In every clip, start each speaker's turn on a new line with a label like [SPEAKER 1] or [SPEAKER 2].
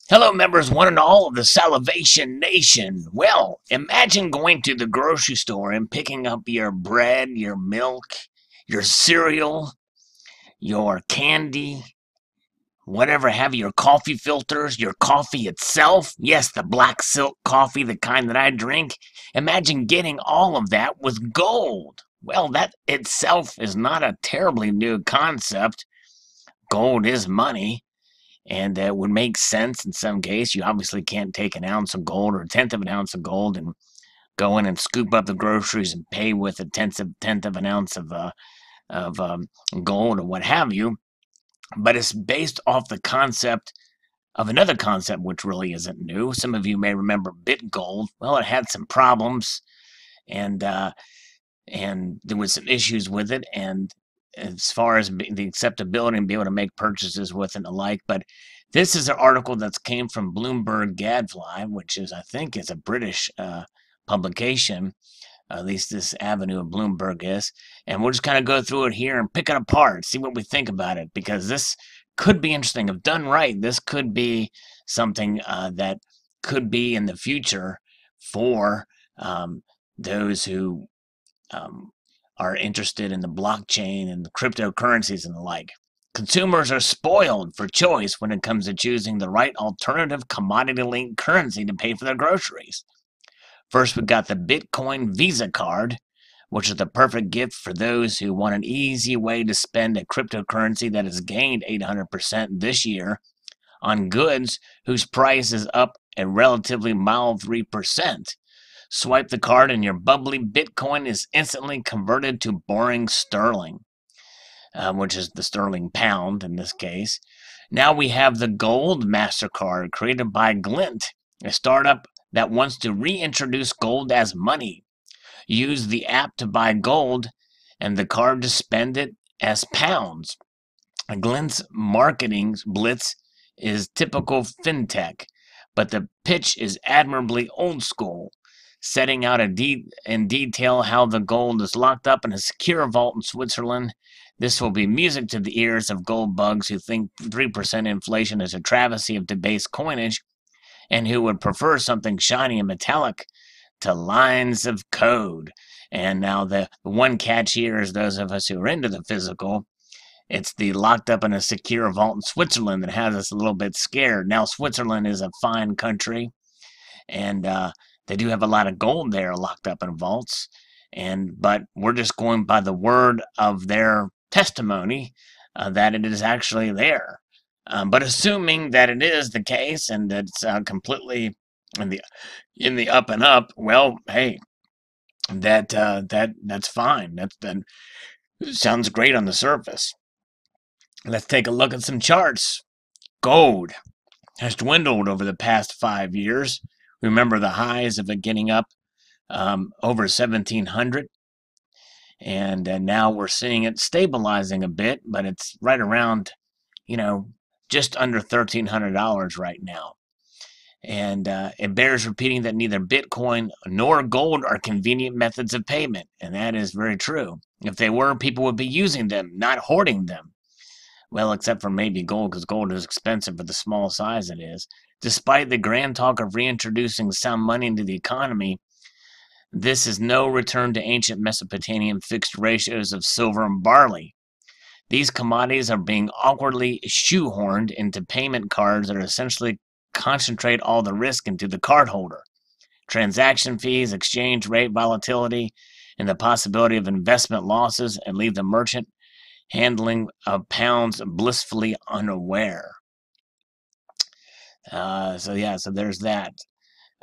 [SPEAKER 1] Hello, members, one and all of the Salivation Nation. Well, imagine going to the grocery store and picking up your bread, your milk, your cereal, your candy, whatever have you, your coffee filters, your coffee itself. Yes, the black silk coffee, the kind that I drink. Imagine getting all of that with gold. Well, that itself is not a terribly new concept. Gold is money. And it would make sense in some case. You obviously can't take an ounce of gold or a tenth of an ounce of gold and go in and scoop up the groceries and pay with a tenth of an ounce of gold or what have you. But it's based off the concept of another concept which really isn't new. Some of you may remember bit gold. Well, it had some problems, and there was some issues with it, and as far as the acceptability and be able to make purchases with it and the like. But this is an article that came from Bloomberg Gadfly, which is, I think, is a British publication. At least this avenue of Bloomberg is. And we'll just kind of go through it here and pick it apart, see what we think about it, because this could be interesting. If done right, this could be something that could be in the future for those who um, are interested in the blockchain and the cryptocurrencies and the like. Consumers are spoiled for choice when it comes to choosing the right alternative commodity-linked currency to pay for their groceries. First, we've got the Bitcoin Visa card, which is the perfect gift for those who want an easy way to spend a cryptocurrency that has gained 800% this year on goods whose price is up a relatively mild 3%. Swipe the card and your bubbly Bitcoin is instantly converted to boring sterling, which is the sterling pound in this case. Now we have the Gold MasterCard created by Glint, a startup that wants to reintroduce gold as money. Use the app to buy gold and the card to spend it as pounds. Glint's marketing blitz is typical fintech, but the pitch is admirably old school, setting out in detail how the gold is locked up in a secure vault in Switzerland. This will be music to the ears of gold bugs who think 3% inflation is a travesty of debased coinage and who would prefer something shiny and metallic to lines of code. And now the one catch here is those of us who are into the physical. It's the locked up in a secure vault in Switzerland that has us a little bit scared. Now, Switzerland is a fine country, and they do have a lot of gold there locked up in vaults. But we're just going by the word of their testimony that it is actually there. But assuming that it is the case and it's completely in the up and up, well, hey, that's fine. That sounds great on the surface. Let's take a look at some charts. Gold has dwindled over the past 5 years. Remember the highs of it getting up over 1700, and now we're seeing it stabilizing a bit, but it's right around, just under $1,300 right now. And it bears repeating that neither Bitcoin nor gold are convenient methods of payment, and that is very true. If they were, people would be using them, not hoarding them. Well, except for maybe gold, because gold is expensive for the small size it is. Despite the grand talk of reintroducing sound money into the economy, this is no return to ancient Mesopotamian fixed ratios of silver and barley. These commodities are being awkwardly shoehorned into payment cards that are essentially concentrate all the risk into the cardholder. Transaction fees, exchange rate volatility, and the possibility of investment losses, and leave the merchant handling of pounds blissfully unaware. So there's that.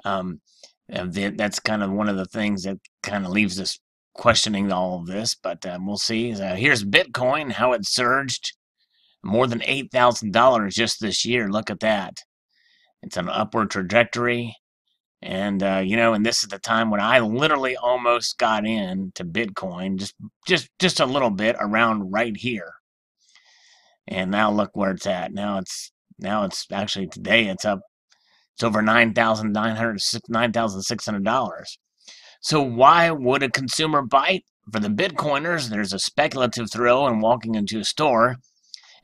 [SPEAKER 1] That's kind of one of the things that kind of leaves us questioning all of this, but we'll see. Here's Bitcoin, how it surged more than $8,000 just this year. Look at that. It's an upward trajectory. And and this is the time when I literally almost got into Bitcoin, just a little bit around right here. And now look where it's at. Now it's actually today it's up. It's over $9,600. So why would a consumer buy it? For the Bitcoiners, there's a speculative thrill in walking into a store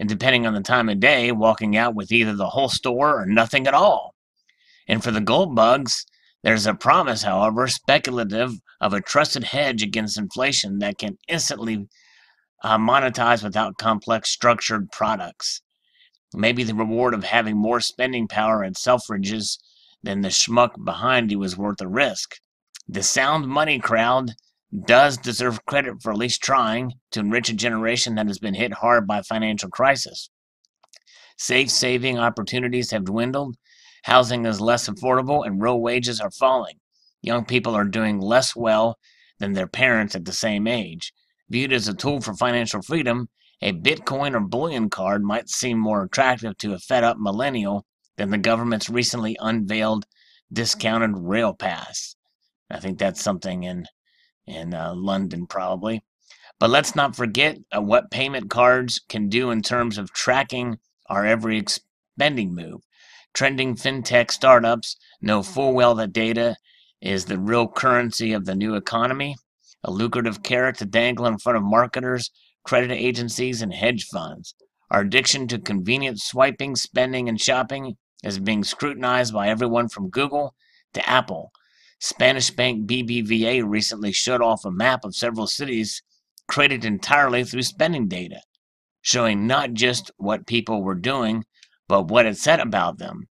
[SPEAKER 1] and depending on the time of day, walking out with either the whole store or nothing at all. And for the gold bugs, there's a promise, however, speculative, of a trusted hedge against inflation that can instantly monetize without complex structured products. Maybe the reward of having more spending power at Selfridges than the schmuck behind you is worth the risk. The sound money crowd does deserve credit for at least trying to enrich a generation that has been hit hard by financial crisis. Safe saving opportunities have dwindled, housing is less affordable, and real wages are falling. Young people are doing less well than their parents at the same age. Viewed as a tool for financial freedom, a Bitcoin or bullion card might seem more attractive to a fed up millennial than the government's recently unveiled discounted rail pass. I think that's something in London, probably. But let's not forget what payment cards can do in terms of tracking our every spending move. Trending fintech startups know full well that data is the real currency of the new economy, a lucrative carrot to dangle in front of marketers, credit agencies, and hedge funds. Our addiction to convenient swiping, spending, and shopping is being scrutinized by everyone from Google to Apple. Spanish bank BBVA recently showed off a map of several cities created entirely through spending data, showing not just what people were doing, but what it said about them,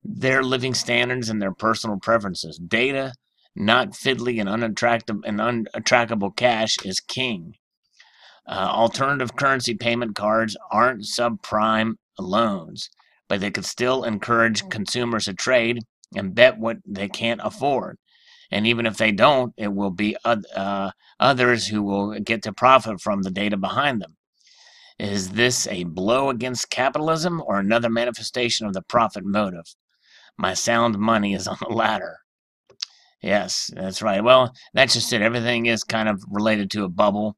[SPEAKER 1] their living standards, and their personal preferences. Data, not fiddly and unattractable cash, is king. Alternative currency payment cards aren't subprime loans, but they could still encourage consumers to trade and bet what they can't afford. And even if they don't, it will be others who will get to profit from the data behind them. Is this a blow against capitalism or another manifestation of the profit motive? My sound money is on the latter. Yes, that's right. Well, that's just it. Everything is kind of related to a bubble,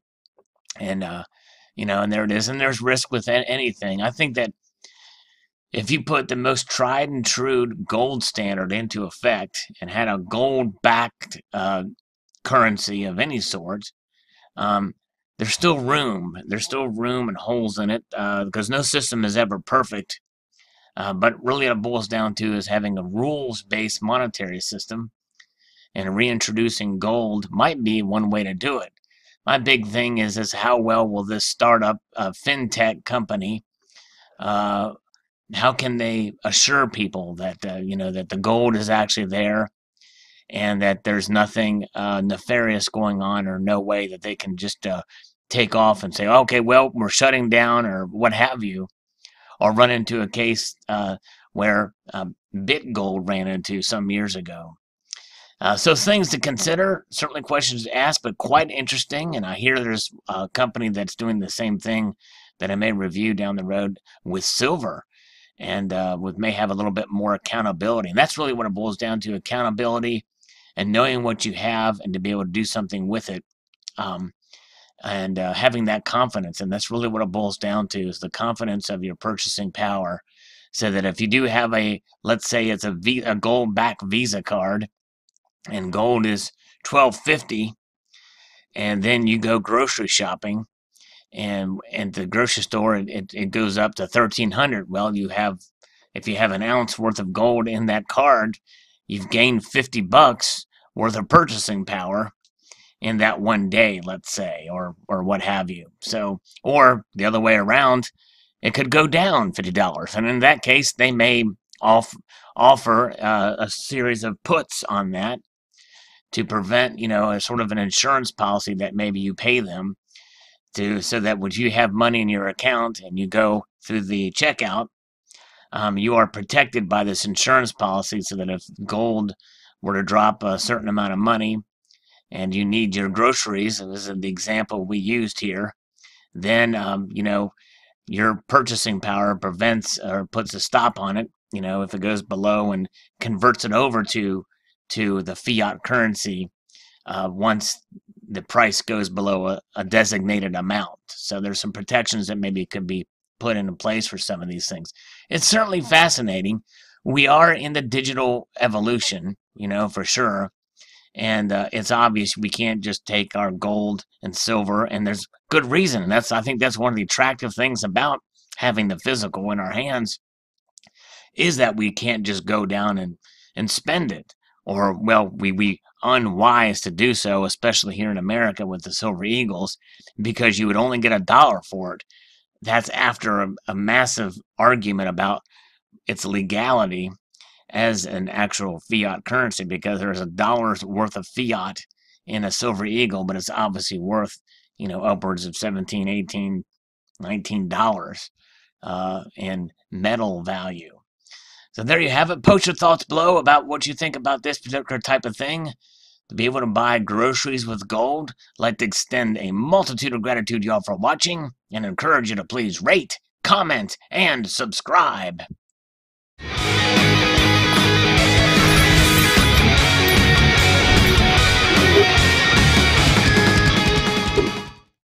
[SPEAKER 1] and and there it is. And there's risk with anything. I think that if you put the most tried and true gold standard into effect and had a gold-backed currency of any sort, um, there's still room. There's still room and holes in it because no system is ever perfect. But really, what it boils down to is having a rules-based monetary system, and reintroducing gold might be one way to do it. My big thing is how well will this startup fintech company how can they assure people that that the gold is actually there and that there's nothing nefarious going on, or no way that they can just take off and say, okay, well, we're shutting down or what have you, or run into a case where BitGold ran into some years ago. So things to consider, certainly questions to ask, but quite interesting. And I hear there's a company that's doing the same thing that I may review down the road with silver, and may have a little bit more accountability. And that's really what it boils down to: accountability and knowing what you have and to be able to do something with it. Um, and having that confidence. And that's really what it boils down to, is the confidence of your purchasing power. So that if you do have let's say it's a gold back Visa card, and gold is $12.50, and then you go grocery shopping, and at the grocery store it goes up to $1,300. Well, if you have an ounce worth of gold in that card, you've gained $50 worth of purchasing power in that one day, let's say, or what have you. So, or the other way around, it could go down $50, and in that case, they may offer a series of puts on that to prevent, a sort of an insurance policy that maybe you pay them to, so that when you have money in your account and you go through the checkout, you are protected by this insurance policy, so that if gold were to drop a certain amount of money and you need your groceries, and this is the example we used here, then, your purchasing power prevents or puts a stop on it, if it goes below, and converts it over to the fiat currency once the price goes below a designated amount. So there's some protections that maybe could be put into place for some of these things. It's certainly fascinating. We are in the digital evolution, for sure. And it's obvious we can't just take our gold and silver, and there's good reason. I think that's one of the attractive things about having the physical in our hands is that we can't just go down and spend it. Or, well, we unwise to do so, especially here in America with the Silver Eagles, because you would only get $1 for it. That's after a massive argument about its legality as an actual fiat currency, because there's $1 worth of fiat in a Silver Eagle, but it's obviously worth, upwards of 17, 18, $19 in metal value. So there you have it. Post your thoughts below about what you think about this particular type of thing. To be able to buy groceries with gold, I'd like to extend a multitude of gratitude to y'all for watching, and encourage you to please rate, comment, and subscribe.